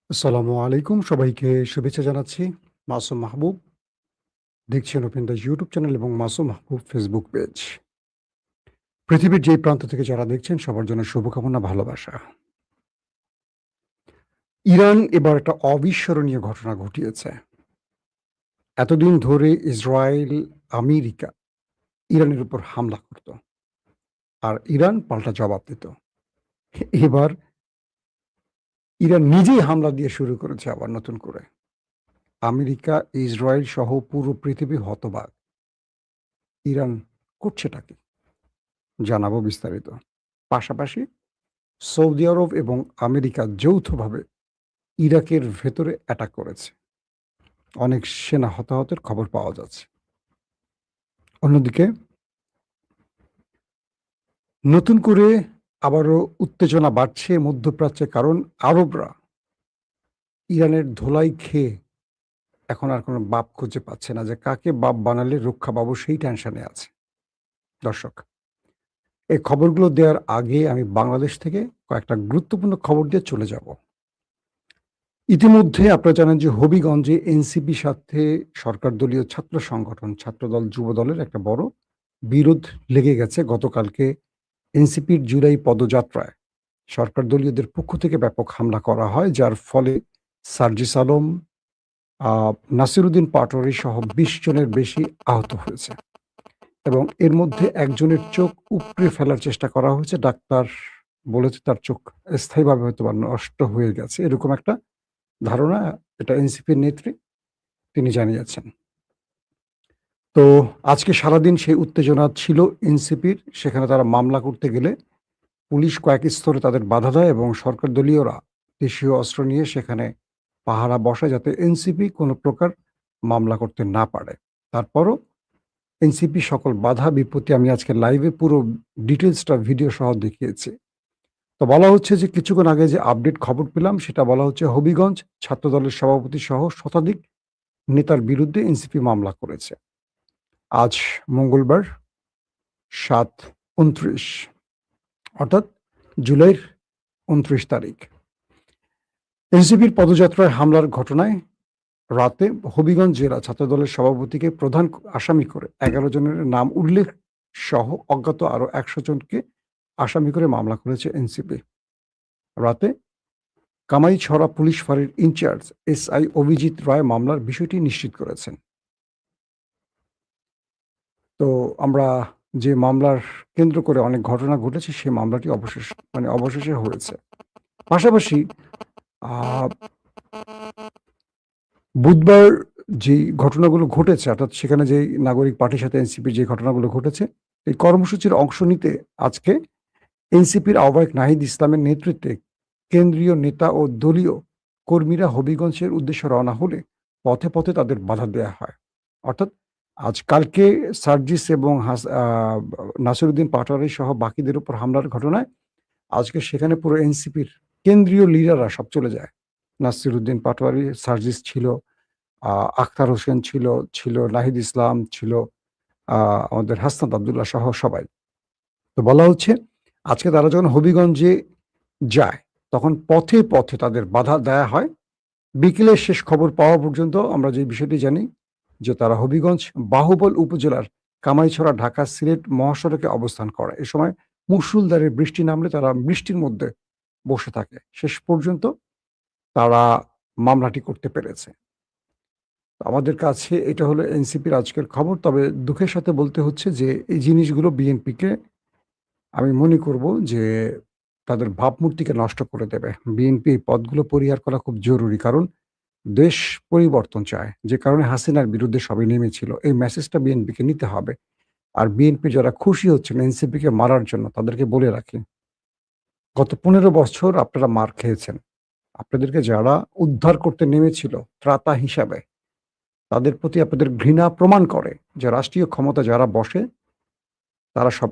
আসসালামু আলাইকুম। সবাইকে শুভেচ্ছা জানাচ্ছি। মাসুম মাহবুব। দেখছেন ওপেন দ্য ইউটিউব চ্যানেল এবং মাসুম মাহবুব ফেসবুক পেজ। পৃথিবীর যেই প্রান্ত থেকে যারা দেখছেন সবার জন্য শুভকামনা, ভালোবাসা। ইরান এবার একটা অবিস্মরণীয় ঘটনা ঘটিয়েছে। এতদিন ধরে ইসরায়েল, আমেরিকা ইরানের উপর হামলা করত। আর ইরান পাল্টা জবাব দিত। এবার ইরান নিজেই হামলা দিয়ে শুরু করেছে আবার নতুন করে। আমেরিকা, ইসরায়েল সহ পুরো পৃথিবী হতবাক। ইরান করছেটা কি? জানাবো বিস্তারিত। পাশাপাশি সৌদি আরব এবং আমেরিকা যৌথভাবে ইরাকের ভেতরে অ্যাটাক করেছে। অনেক সেনা হতাহতের খবর পাওয়া যাচ্ছে। অন্যদিকে নতুন করে আবারও উত্তেজনা বাড়ছে মধ্যপ্রাচ্যে, কারণ আরবরা ইরানের ধোলাই খেয়ে এখন আর কোনো বাপ খুঁজে পাচ্ছে না, যে কাকে বাপ বানালে রক্ষা পাবো সেই টেনশনে আছে। দর্শক, এই খবরগুলো দেওয়ার আগে আমি বাংলাদেশ থেকে কয়েকটা গুরুত্বপূর্ণ খবর দিয়ে চলে যাব। ইতিমধ্যে আপনারা জানেন যে হবিগঞ্জে এনসিপির সাথে সরকার দলীয় ছাত্র সংগঠন, ছাত্রদল, যুবদলের একটা বড় বিরোধ লেগে গেছে। গতকালকে এনসিপির জুলাই পদযাত্রায় সরকার দলীয়দের পক্ষ থেকে ব্যাপক হামলা করা হয়, যার ফলে সার্জিস আলম, নাসিরুদ্দিন পাটোয়ারি সহ ২০ জনের বেশি আহত হয়েছে এবং এর মধ্যে একজনের চোখ উপড়ে ফেলার চেষ্টা করা হয়েছে। ডাক্তার বলেছে তার চোখ স্থায়ীভাবে হয়তোবা নষ্ট হয়ে গেছে। এরকম একটা ধারণা, এটা এনসিপির নেত্রী তিনি জানিয়েছেন। তো আজকে সারাদিন সেই উত্তেজনা ছিল এনসিপির। সেখানে তারা মামলা করতে গেলে পুলিশ কয়েক স্তরে তাদের বাধা দেয় এবং সরকার দলীয়রা দেশীয় অস্ত্র নিয়ে সেখানে পাহারা বসায়, যাতে এনসিপি কোনো প্রকার মামলা করতে না পারে। তারপরও এনসিপি সকল বাধা বিপত্তি আমি আজকে লাইভে পুরো ডিটেলসটা ভিডিও সহ দেখিয়েছি। তো বলা হচ্ছে যে কিছুক্ষণ আগে যে আপডেট খবর পেলাম, সেটা বলা হচ্ছে হবিগঞ্জ ছাত্রদলের সভাপতি সহ শতাধিক নেতার বিরুদ্ধে এনসিপি মামলা করেছে। আজ মঙ্গলবার ৭-২৯, অর্থাৎ জুলাইয়ের ২৯ তারিখ এনসিপির পদযাত্রায় হামলার ঘটনায় রাতে হবিগঞ্জ জেলা ছাত্রদলের সভাপতিকে প্রধান আসামি করে ১১ জনের নাম উল্লেখ সহ অজ্ঞাত আরো ১০০ জনকে আসামি করে মামলা করেছে এনসিপি। রাতে কামাইছড়া পুলিশ ফাঁড়ির ইনচার্জ এসআই অভিজিৎ রায় মামলার বিষয়টি নিশ্চিত করেছেন। তো আমরা যে মামলার কেন্দ্র করে অনেক ঘটনা ঘটেছে, সেই মামলাটি অবশেষে হয়েছে। পাশাপাশি আ বুধবার যেই ঘটনাগুলো ঘটেছে, অর্থাৎ সেখানে যেই নাগরিক পার্টির সাথে এনসিপির যে ঘটনাগুলো ঘটেছে, এই কর্মসূচির অংশ নিতে আজকে এনসিপির আহ্বায়ক নাহিদ ইসলামের নেতৃত্বে কেন্দ্রীয় নেতা ও দলীয় কর্মীরা হবিগঞ্জের উদ্দেশ্যে রওনা হলে পথে পথে তাদের বাধা দেয়া হয়। অর্থাৎ কালকে সার্জিস এবং নাসিরুদ্দিন পাটোয়ারি সহ বাকিদের উপর হামলার ঘটনায় আজকে সেখানে পুরো এনসিপির কেন্দ্রীয় লিডাররা সব চলে যায়। নাসিরুদ্দিন পাটোয়ারি, সার্জিস ছিল, আখতার হোসেন ছিল, নাহিদ ইসলাম ছিল, আমাদের হাসনাত আব্দুল্লাহ সহ সবাই। তো বলা হচ্ছে আজকে তারা যখন হবিগঞ্জে যায়, তখন পথে পথে তাদের বাধা দেয়া হয়। বিকেলের শেষ খবর পাওয়া পর্যন্ত আমরা যে বিষয়টি জানি যে তারা হবিগঞ্জ বাহুবল উপজেলার কামাইছড়া ঢাকা সিলেট মহাসড়কে অবস্থান করে। এ সময় মুষলধারে বৃষ্টি নামলে তারা বৃষ্টির মধ্যে বসে থাকে। শেষ পর্যন্ত তারা মামলাটি করতে পেরেছে। আমাদের কাছে এটা হলো এনসিপির আজকের খবর। তবে দুঃখের সাথে বলতে হচ্ছে যে এই জিনিসগুলো বিএনপিকে, আমি মনে করব যে তাদের ভাবমূর্তিকে নষ্ট করে দেবে। বিএনপি এই পদগুলো পরিহার করা খুব জরুরি। কারণ দেশ পরিবর্তন চায়। যে কারণে হাসিনার বিরুদ্ধে সবাই নেমেছিল। এই মেসেজটা বিএনপিকে নিতে হবে। আর বিএনপি যারা খুশি হচ্ছেন এনসিপিকে মারার জন্য, তাদেরকে বলে রাখি, গত ১৫ বছর আপনারা মার খেয়েছেন। আপনাদেরকে যারা উদ্ধার করতে নেমেছিল ত্রাতা হিসাবে, তাদের প্রতি আপনাদের ঘৃণা প্রমাণ করে যে রাষ্ট্রীয় ক্ষমতা যারা বসে তারা সব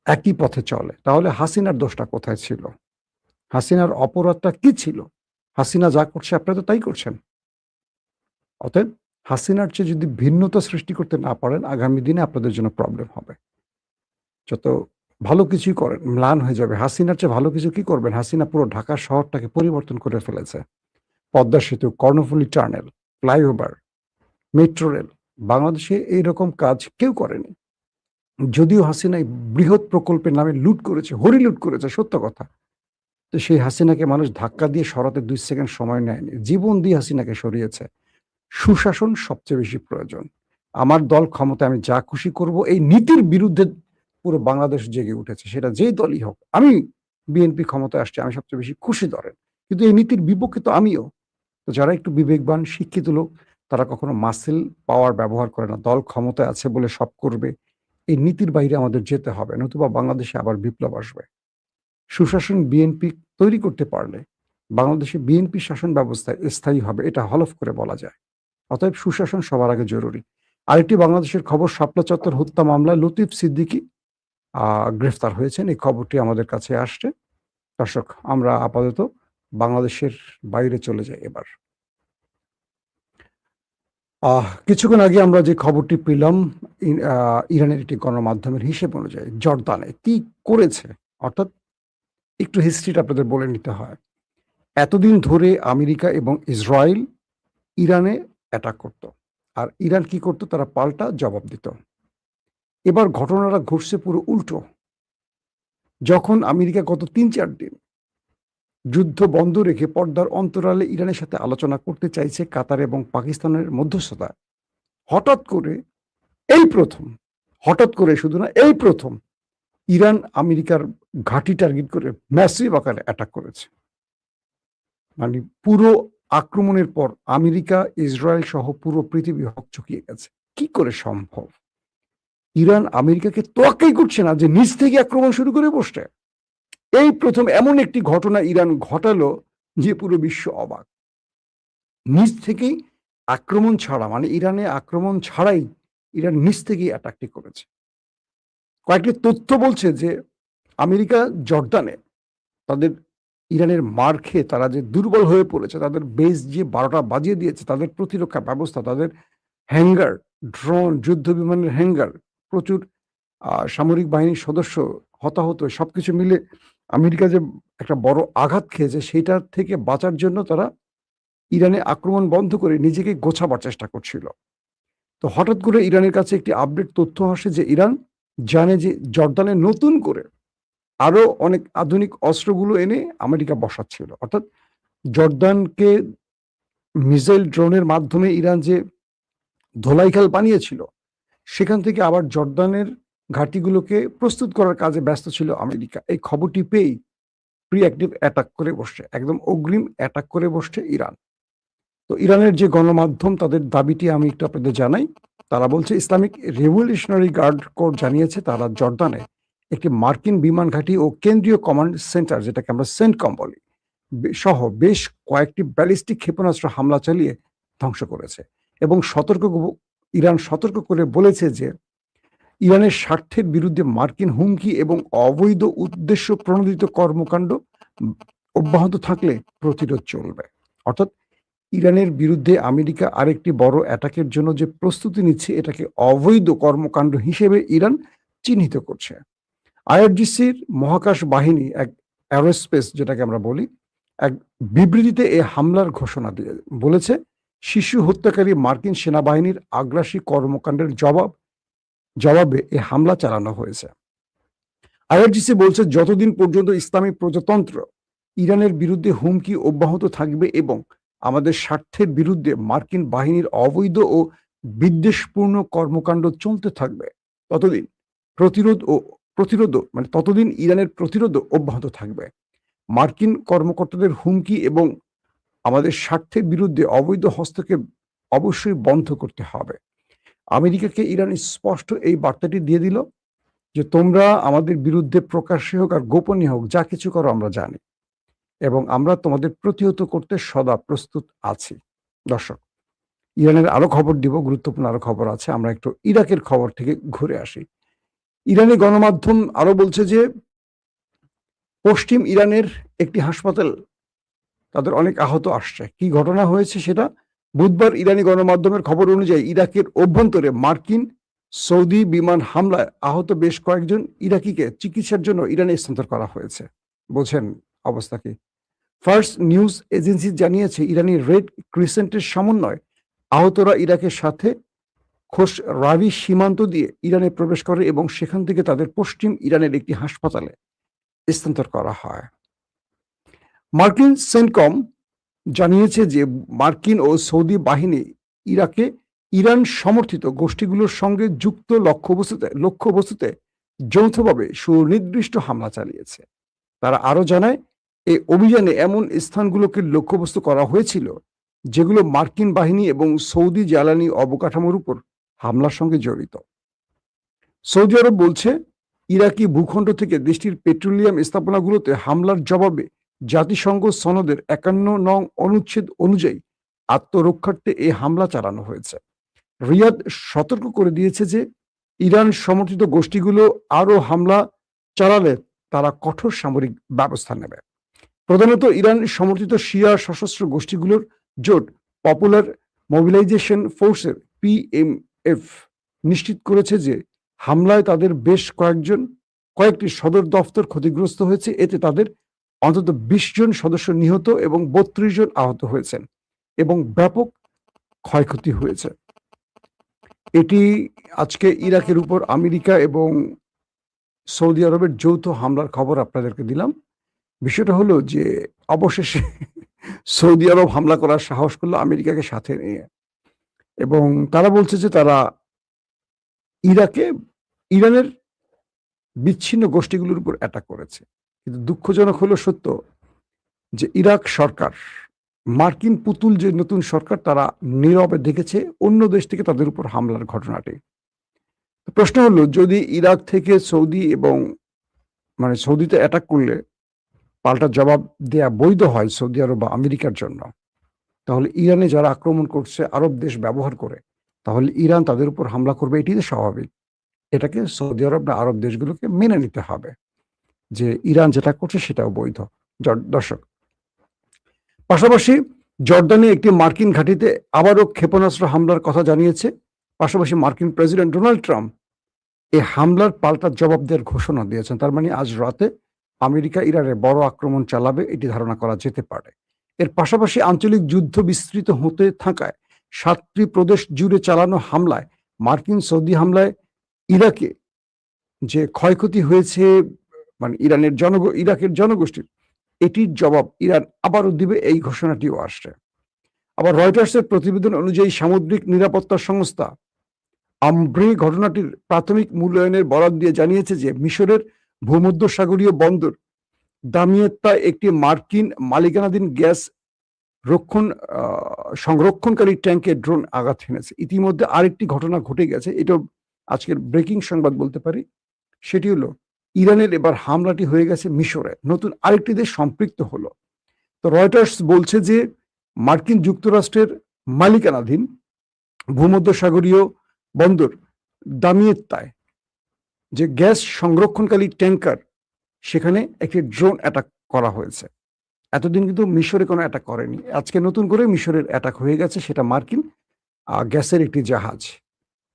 একই পথে চলে। তাহলে হাসিনার দোষটা কোথায় ছিল? হাসিনার অপরাধটা কি ছিল? হাসিনা যা করছে আপনারা তো তাই করছেন। অতএব হাসিনার চেয়ে যদি ভিন্নতা সৃষ্টি করতে না পারেন, আগামী দিনে আপনাদের জন্য প্রবলেম হবে। যত ভালো কিছুই করেন, ম্লান হয়ে যাবে। হাসিনার চেয়ে ভালো কিছু কি করবেন? হাসিনা পুরো ঢাকা শহরটাকে পরিবর্তন করে ফেলেছে। পদ্মা সেতু, Karnaphuli tunnel, flyover, metro rail, বাংলাদেশে এইরকম কাজ কেউ করেনি। যদিও হাসিনা এই বৃহৎ প্রকল্পের নামে লুট করেছে, হরিলুট করেছে, সত্য কথা। তো সেই হাসিনাকে মানুষ ধাক্কা দিয়ে সরাতে ২ সেকেন্ড সময় নেয়নি। জীবন দিয়ে হাসিনাকে সরিয়েছে। সুশাসন সবচেয়ে বেশি প্রয়োজন। আমার দল ক্ষমতায়, আমি যা খুশি করব, এই নীতির বিরুদ্ধে পুরো বাংলাদেশ জেগে উঠেছে। সেটা যেই দলই হোক। আমি বিএনপি ক্ষমতায় আসছে, আমি সবচেয়ে বেশি খুশি ধরেন। কিন্তু এই নীতির বিপক্ষে তো আমিও। তো যারা একটু বিবেকবান, শিক্ষিত লোক, তারা কখনো মাসল পাওয়ার ব্যবহার করে না। দল ক্ষমতায় আছে বলে সব করবে। এই নীতির বাইরে আমাদের যেতে হবে, নতুবা বাংলাদেশে আবার বিপ্লব আসবে। সুশাসন বিএনপি তৈরি করতে পারলে বাংলাদেশে বিএনপি শাসন ব্যবস্থা স্থায়ী হবে, এটা হলফ করে বলা যায়। অতএব সুশাসন সবার আগে জরুরি। আরেকটি বাংলাদেশের খবর, শাপলা চত্বর হত্যা মামলায় লতিফ সিদ্দিকী গ্রেফতার হয়েছেন। এই খবরটি আমাদের কাছে আসছে। দর্শক, আমরা আপাতত বাংলাদেশের বাইরে চলে যাই এবার। কিছুক্ষণ আগে আমরা যে খবরটি পেলাম, ইরানের একটি গণমাধ্যমের হিসেব অনুযায়ী জর্দানে কি করেছে, অর্থাৎ একটু হিস্ট্রিটা আপনাদের বলে নিতে হয়। এতদিন ধরে আমেরিকা এবং ইসরায়েল ইরানে অ্যাটাক করত, আর ইরান কি করত, তারা পাল্টা জবাব দিত। এবার ঘটনাটা ঘটছে পুরো উল্টো। যখন আমেরিকা গত ৩-৪ দিন যুদ্ধ বন্ধ রেখে পর্দার অন্তরালে ইরানের সাথে আলোচনা করতে চাইছে কাতার এবং পাকিস্তানের মধ্যস্থতায়, হঠাৎ করে হঠাৎ করে শুধু না, এই প্রথম ইরান আমেরিকার ঘাঁটি টার্গেট করে ম্যাসিভ আকারে অ্যাটাক করেছে। মানে পুরো আক্রমণের পর আমেরিকা, ইসরায়েল সহ পুরো পৃথিবী হকচকিয়ে গেছে। কি করে সম্ভব? ইরান আমেরিকাকে তোয়াক্কাই করছে না যে নিজ থেকে আক্রমণ শুরু করে বসছে। এই প্রথম এমন একটি ঘটনা ইরান ঘটালো যে পুরো বিশ্ব অবাক। নিজ থেকেই আক্রমণ ছাড়া, মানে ইরানে আক্রমণ ছাড়াই ইরান নিজ থেকেই অ্যাটাকটি করেছে। কয়েকটি তথ্য বলছে যে আমেরিকা জর্দানে তাদের ইরানের মার খেয়ে তারা যে দুর্বল হয়ে পড়েছে, তাদের বেস যে ১২টা বাজিয়ে দিয়েছে, তাদের প্রতিরক্ষা ব্যবস্থা, তাদের হ্যাঙ্গার, ড্রোন, যুদ্ধ বিমানের হ্যাঙ্গার, প্রচুর সামরিক বাহিনীর সদস্য হতাহত, সবকিছু মিলে আমেরিকা যে একটা বড় আঘাত খেয়েছে, সেইটার থেকে বাঁচার জন্য তারা ইরানে আক্রমণ বন্ধ করে নিজেকে গোছাবার চেষ্টা করছিল। তো হঠাৎ করে ইরানের কাছে একটি আপডেট তথ্য আসে যে ইরান জানে যে জর্দানে নতুন করে আরো অনেক আধুনিক অস্ত্রগুলো এনে আমেরিকা বসাচ্ছিল। অর্থাৎ জর্দানকে মিসাইল ড্রোনের মাধ্যমে ইরান যে ধোলাইখাল বানিয়েছিল, সেখান থেকে আবার জর্দানের ঘাঁটিগুলোকে প্রস্তুত করার কাজে ব্যস্ত ছিল আমেরিকা। এই খবরটি পেয়েই প্রিঅ্যাক্টিভ অ্যাটাক করে বসছে, একদম অগ্রিম অ্যাটাক করে বসছে ইরান। তো ইরানের যে গণমাধ্যম, তাদের দাবিটি আমি একটু আপনাদের জানাই। তারা বলছে ইসলামিক রেভলিউশনারি গার্ড কোর জানিয়েছে তারা জর্দানে একটি মার্কিন বিমান ঘাঁটি ও কেন্দ্রীয় কমান্ড সেন্টার, যেটাকে আমরা সেন্টকম বলি, সহ বেশ কয়েকটি ব্যালিস্টিক ক্ষেপণাস্ত্র হামলা চালিয়ে ধ্বংস করেছে। এবং ইরান সতর্ক করে বলেছে যে ইরানের স্বার্থের বিরুদ্ধে মার্কিন হুমকি এবং অবৈধ উদ্দেশ্য প্রণোদিত কর্মকাণ্ড অব্যাহত থাকলে প্রতিরোধ চলবে। অর্থাৎ ইরানের বিরুদ্ধে আমেরিকা আরেকটি বড় অ্যাটাকের জন্য যে প্রস্তুতি নিচ্ছে, এটাকে অবৈধ কর্মকাণ্ড হিসেবে ইরান চিহ্নিত করছে। আইআরজিসির মহাকাশ বাহিনী, এক অ্যারোস্পেস যেটাকে আমরা বলি, এক বিবৃতিতে এই হামলার ঘোষণা দিয়ে বলেছে শিশু হত্যাকারী মার্কিন সেনাবাহিনীর আগ্রাসী কর্মকাণ্ডের জবাবে এই হামলা চালানো হয়েছে। আইআরজিসি বলছে যতদিন পর্যন্ত ইসলামী প্রজাতন্ত্র ইরানের বিরুদ্ধে হুমকি অব্যাহত থাকবে এবং আমাদের স্বার্থের বিরুদ্ধে মার্কিন বাহিনীর অবৈধ ও বিদ্বেষপূর্ণ কর্মকাণ্ড চলতে থাকবে, ততদিন ইরানের প্রতিরোধও অব্যাহত থাকবে। মার্কিন কর্মকর্তাদের হুমকি এবং আমাদের স্বার্থের বিরুদ্ধে অবৈধ হস্তক্ষেপ অবশ্যই বন্ধ করতে হবে। আমেরিকাকে ইরান স্পষ্ট এই বার্তাটি দিয়ে দিল যে তোমরা আমাদের বিরুদ্ধে প্রকাশ্যে হোক আর গোপনে হোক, যা কিছু করো আমরা জানি এবং আমরা তোমাদের প্রতিহত করতে সদা প্রস্তুত আছি। দর্শক, ইরানের আরো খবর দিব, গুরুত্বপূর্ণ আরো খবর আছে। আমরা একটু ইরাকের খবর থেকে ঘুরে আসি। ইরানি গণমাধ্যম আরো বলছে যে পশ্চিম ইরানের একটি হাসপাতাল, তাদের অনেক আহত আসছে। কি ঘটনা হয়েছে সেটা, বুধবার ইরানি গণমাধ্যমের খবর অনুযায়ী ইরাকের অভ্যন্তরে মার্কিন সৌদি বিমান হামলায় আহত বেশ কয়েকজন ইরাকিকে চিকিৎসার জন্য ইরানে স্থানান্তর করা হয়েছে। বোঝেন অবস্থা কি? ফার্স্ট নিউজ এজেন্সি জানিয়েছে ইরানি রেড ক্রিসেন্টের সমন্বয় আহতরা ইরাকের সাথে খোস রাবি সীমান্ত দিয়ে ইরানে প্রবেশ করে এবং সেখান থেকে তাদের পশ্চিম ইরানের একটি হাসপাতালে স্থানান্তর করা হয়। মার্কিন সেন্টকম জানিয়েছে যে মার্কিন ও সৌদি বাহিনী ইরাকে ইরান সমর্থিত গোষ্ঠীগুলোর সঙ্গে যুক্ত লক্ষ্যবস্তুতে যৌথভাবে সুনির্দিষ্ট হামলা চালিয়েছে। তারা আরো জানায় এই অভিযানে এমন স্থানগুলোকে লক্ষ্যবস্তু করা হয়েছিল যেগুলো মার্কিন বাহিনী এবং সৌদি জ্বালানি অবকাঠামোর উপর হামলার সঙ্গে জড়িত। সৌদি আরব বলছে ইরাকি ভূখণ্ড থেকে দেশটির পেট্রোলিয়াম স্থাপনাগুলোতে হামলার জবাবে জাতিসংঘ সনদের 51 নং অনুচ্ছেদ অনুযায়ী আত্মরক্ষার্থে এই হামলা চালানো হয়েছে। রিয়াদ সতর্ক করে দিয়েছে যে ইরান সমর্থিত গোষ্ঠীগুলো আরো হামলা চালালে তারা কঠোর সামরিক ব্যবস্থা নেবে। প্রধানত ইরান সমর্থিত শিয়া সশস্ত্র গোষ্ঠীগুলোর জোট পপুলার মোবিলাইজেশন ফোর্সের PMF নিশ্চিত করেছে যে হামলায় তাদের বেশ কয়েকটি সদর দফতর ক্ষতিগ্রস্ত হয়েছে। এতে তাদের অন্তত 20 জন সদস্য নিহত এবং 32 জন আহত হয়েছেন এবং ব্যাপক ক্ষয়ক্ষতি হয়েছে। এটি আজকে ইরাকের উপর আমেরিকা এবং সৌদি আরবের যৌথ হামলার খবর আপনাদেরকে দিলাম। বিষয়টা হলো যে অবশেষে সৌদি আরব হামলা করার সাহস করলো আমেরিকাকে সাথে নিয়ে, এবং তারা বলছে যে তারা ইরানের বিচ্ছিন্ন গোষ্ঠীগুলোর উপর অ্যাটাক করেছে। কিন্তু দুঃখজনক হলো সত্য যে ইরাক সরকার, মার্কিন পুতুল যে নতুন সরকার, তারা নীরবে দেখেছে অন্য দেশ থেকে তাদের উপর হামলার ঘটনাটি। প্রশ্ন হলো যদি ইরাক থেকে সৌদি এবং সৌদিতে অ্যাটাক করলে পাল্টা জবাব দেয়া বৈধ হয় সৌদি আরব বা আমেরিকার জন্য, তাহলে ইরানে যারা আক্রমণ করছে আরব দেশ ব্যবহার করে, তাহলে ইরান তাদের উপর হামলা করবে, এটি তো স্বাভাবিক। এটাকে সৌদি আরব বা আরব দেশগুলোকে মেনে নিতে হবে যে ইরান যেটা করছে সেটাও বৈধ। দর্শক, পাশাপাশি জর্দানে একটি মার্কিন ঘাঁটিতে আবারও ক্ষেপণাস্ত্র হামলার কথা জানিয়েছে। পাশাপাশি মার্কিন প্রেসিডেন্ট ডোনাল্ড ট্রাম্প এই হামলার পাল্টা জবাব দেওয়ার ঘোষণা দিয়েছেন। তার মানে আজ রাতে আমেরিকা ইরানে বড় আক্রমণ চালাবে, এটি ধারণা করা যেতে পারে। এর পাশাপাশি আঞ্চলিক যুদ্ধ বিস্তৃত হতে থাকায় 7টি প্রদেশ জুড়ে চালানো হামলায়, মার্কিন সৌদি হামলায় ইরাকে যে ক্ষয়ক্ষতি হয়েছে ইরাকের জনগোষ্ঠীর, এটির জবাব ইরান আবারও দিবে, এই ঘোষণাটিও আসছে। আবার রয়টার্সের প্রতিবেদন অনুযায়ী সামুদ্রিক নিরাপত্তা সংস্থা আমব্রে ঘটনাটির প্রাথমিক মূল্যায়নের বরাত দিয়ে জানিয়েছে যে মিশরের ভূমধ্যসাগরীয় বন্দর দামিয়েত্তায় একটি মার্কিন মালিকানাধীন গ্যাস সংরক্ষণকারী ট্যাঙ্কে ড্রোন আঘাত হেনেছে। ইতিমধ্যে আরেকটি ঘটনা ঘটে গেছে, এটা আজকের ব্রেকিং সংবাদ বলতে পারি। সেটি হলো ইরানের এবার হামলাটি হয়ে গেছে মিশরে, নতুন আরেকটি দেশ সম্পৃক্ত হলো। তো রয়টার্স বলছে যে মার্কিন যুক্তরাষ্ট্রের মালিকানাধীন ভূমধ্যসাগরীয় বন্দর দামিয়েত্তায় যে গ্যাস সংরক্ষণকারী ট্যাঙ্কার, সেখানে একটি ড্রোন অ্যাটাক করা হয়েছে। এতদিন কিন্তু মিশরে কোনো অ্যাটাক করেনি, আজকে নতুন করে মিশরের অ্যাটাক হয়ে গেছে। সেটা মার্কিন গ্যাসের একটি জাহাজ,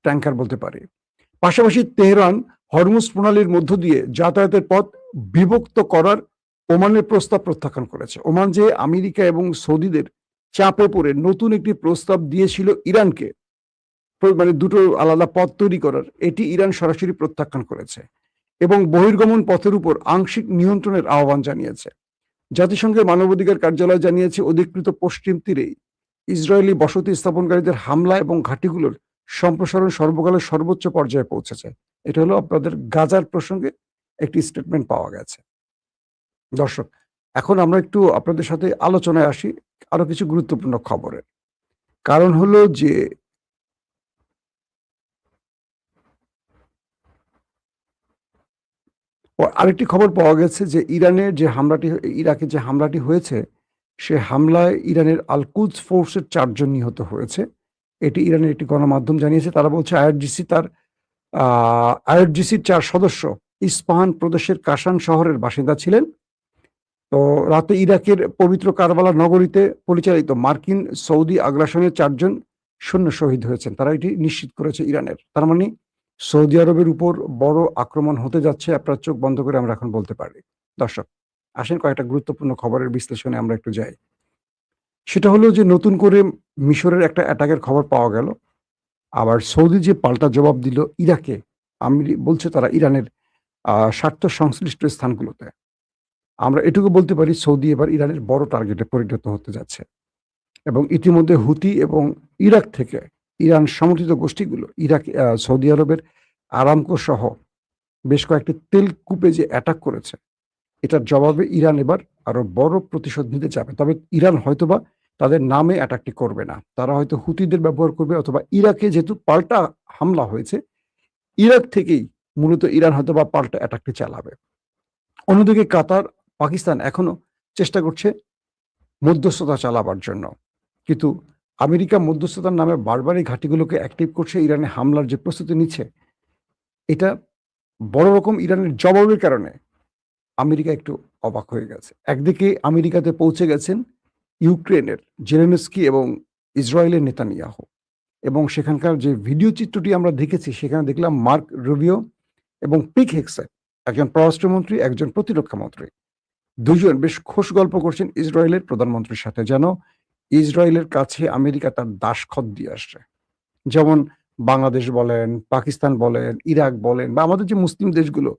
ট্যাঙ্কার বলতে পারে। পাশাপাশি তেহরান হরমুজ প্রণালীর মধ্য দিয়ে যাতায়াতের পথ বিভক্ত করার ওমানের প্রস্তাব প্রত্যাখ্যান করেছে। ওমান যে আমেরিকা এবং সৌদিদের চাপে পড়ে নতুন একটি প্রস্তাব দিয়েছিল ইরানকে, দুটো আলাদা পথ তৈরি করার, এটি ইরান সরাসরি প্রত্যাখ্যান করেছে এবং বহির্গমন পথের উপর আংশিক নিয়ন্ত্রণের আহ্বান জানিয়েছে। জাতিসংঘের মানবাধিকার কার্যালয় জানিয়েছে অধিকৃত পশ্চিম তীরে ইসরায়েলি বসতি স্থাপনকারীদের হামলা এবং ঘাঁটিগুলোর সম্প্রসারণ সর্বকালের সর্বোচ্চ পর্যায়ে পৌঁছেছে। এটা হলো আপনাদের গাজার প্রসঙ্গে একটি স্টেটমেন্ট পাওয়া গেছে। দর্শক, এখন আমরা একটু আপনাদের সাথে আলোচনায় আসি আরো কিছু গুরুত্বপূর্ণ খবরের। কারণ হলো যে আরেকটি খবর পাওয়া গেছে যে ইরাকে যে হামলাটি হয়েছে, সে হামলায় ইরানের আল কুদস ফোর্সের 4 জন নিহত হয়েছে। এটি ইরানের একটি গণমাধ্যম জানিয়েছে। তারা বলছে আইআরজিসির 4 সদস্য ইস্পাহান প্রদেশের কাশান শহরের বাসিন্দা ছিলেন। তো রাতে ইরাকের পবিত্র কারবালা নগরীতে পরিচালিত মার্কিন সৌদি আগ্রাসনের 4 জন সৈন্য শহীদ হয়েছেন, তারা এটি নিশ্চিত করেছে ইরানের। তার মানে সৌদি আরবের উপর বড় আক্রমণ হতে যাচ্ছে, আপনার চোখ বন্ধ করে আমরা এখন বলতে পারি। দর্শক, আসেন কয়েকটা গুরুত্বপূর্ণ খবরের বিশ্লেষণে আমরা একটু যাই। সেটা হলো যে নতুন করে মিশরের একটা অ্যাটাকের খবর পাওয়া গেল। আবার সৌদি যে পাল্টা জবাব দিল ইরাকে, বলছে তারা ইরানের স্বার্থ সংশ্লিষ্ট স্থানগুলোতে। আমরা এটুকু বলতে পারি সৌদি এবার ইরানের বড় টার্গেটে পরিণত হতে যাচ্ছে। এবং ইতিমধ্যে হুতি এবং ইরাক থেকে ইরান সমর্থিত গোষ্ঠীগুলো সৌদি আরবের আরামকো সহ বেশ কয়েকটি তেল কূপে যে অ্যাটাক করেছে, এটার জবাবে ইরান এবার আরো বড় প্রতিশোধ নিতে যাবে। তবে ইরান হয়তোবা তাদের নামে অ্যাটাকটি করবে না। তারা হয়তো হুতিদের ব্যবহার করবে, অথবা ইরাকে যেহেতু পাল্টা হামলা হয়েছে, ইরাক থেকেই মূলত ইরান হয়তোবা পাল্টা অ্যাটাকটি চালাবে। অন্যদিকে কাতার, পাকিস্তান এখনো চেষ্টা করছে মধ্যস্থতা চালাবার জন্য। কিন্তু আমেরিকা মধ্যস্থতার নামে বারবারই ঘাঁটিগুলোকে অ্যাক্টিভ করছে, ইরানে হামলার যে প্রস্তুতি নিচ্ছে, এটা বড় রকম ইরানের জবাবের কারণে আমেরিকা একটু অবাক হয়ে গেছে। একদিকে আমেরিকাতে পৌঁছে গেছেন ইউক্রেনের জেলেনস্কি এবং ইসরায়েলের নেতানিয়াহু, এবং সেখানকার যে ভিডিও চিত্রটি আমরা দেখেছি সেখানে দেখলাম মার্ক রুবিও এবং পিট হেগসেট, একজন পররাষ্ট্রমন্ত্রী, একজন প্রতিরক্ষা মন্ত্রী, দুজন বেশ খোশ গল্প করছেন ইসরায়েলের প্রধানমন্ত্রীর সাথে, যেন ইসরায়েলের কাছে আমেরিকা তার দাসখত দিয়ে আসছে। যেমন বাংলাদেশ বলেন, পাকিস্তান বলেন, ইরাক বলেন, বা আমাদের যে মুসলিম দেশগুলো,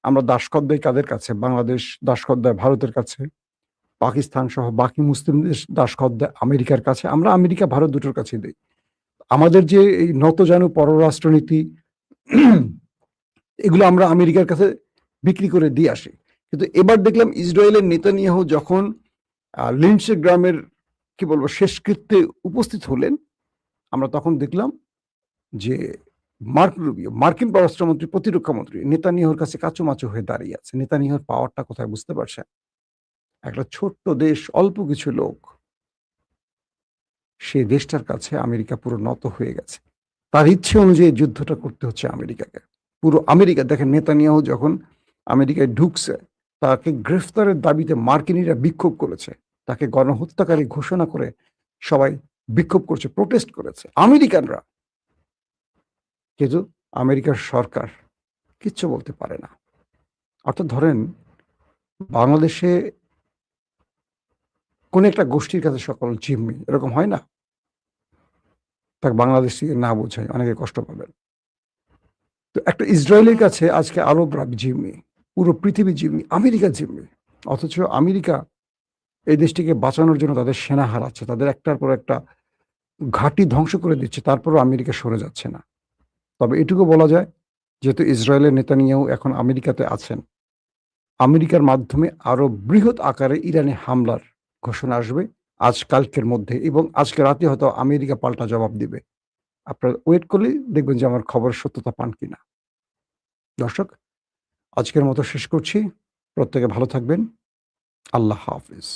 আমরা দাসখত দেই কাদের কাছে? বাংলাদেশ দাসখত দেয় ভারতের কাছে, পাকিস্তান সহ বাকি মুসলিম দেশ দাসখত দেয় আমেরিকার কাছে। আমরা আমেরিকা ভারত দুটোর কাছেই দেই। আমাদের যে এই নতজানু পররাষ্ট্রনীতি, এগুলো আমরা আমেরিকার কাছে বিক্রি করে দিয়ে আসি। কিন্তু এবার দেখলাম ইসরায়েলের নেতানিয়াহু যখন লিন্ডসে গ্রামের কি বলবো শেষকৃত্যে উপস্থিত হলেন, আমরা তখন দেখলাম যে মার্ক রুবিও, মার্কিন পররাষ্ট্রমন্ত্রী, প্রতিরক্ষা মন্ত্রী, নেতানিয়াহুর কাছে কাঁচুমাচু হয়ে দাঁড়িয়ে আছে। নেতানিয়াহুর পাওয়ারটা কোথায় বুঝতে পারছেন? একটা ছোট্ট দেশ, অল্প কিছু লোক, সেই দেশটার কাছে আমেরিকা পুরো নত হয়ে গেছে। তার ইচ্ছে অনুযায়ী যুদ্ধটা করতে হচ্ছে আমেরিকাকে। পুরো আমেরিকা দেখেন, নেতানিয়াহু যখন আমেরিকায় ঢুকছে, তাকে গ্রেফতারের দাবিতে মার্কিনিরা বিক্ষোভ করেছে। তাকে গণহত্যাকারী ঘোষণা করে সবাই বিক্ষোভ করছে, প্রোটেস্ট করেছে আমেরিকানরা। কিন্তু আমেরিকার সরকার কিচ্ছু বলতে পারে না। অর্থাৎ ধরেন বাংলাদেশে কোন একটা গোষ্ঠীর কাছে সকল জিম্মি, এরকম হয় না? তাকে বাংলাদেশ থেকে না বোঝায়, অনেকে কষ্ট পাবেন। তো একটা ইসরায়েলের কাছে আজকে আরবরা জিম্মি, পুরো পৃথিবী জিম্মি, আমেরিকা জিম্মি। অথচ আমেরিকা এই দেশটিকে বাঁচানোর জন্য তাদের সেনা হারাচ্ছে, তাদের একটার পর একটা ঘাঁটি ধ্বংস করে দিচ্ছে, তারপরও আমেরিকা সরে যাচ্ছে না। তবে এটুকু বলা যায়, যেহেতু ইসরায়েলের নেতানিয়াহু এখন আমেরিকাতে আছেন, আমেরিকার মাধ্যমে আরো বৃহৎ আকারে ইরানে হামলার ঘোষণা আসবে আজ কালকের মধ্যে, এবং আজকে রাতে হয়তো আমেরিকা পাল্টা জবাব দিবে। আপনারা ওয়েট করলেই দেখবেন যে আমার খবরের সত্যতা পান কিনা। দর্শক, আজকের মতো শেষ করছি। প্রত্যেকে ভালো থাকবেন। আল্লাহ হাফিজ।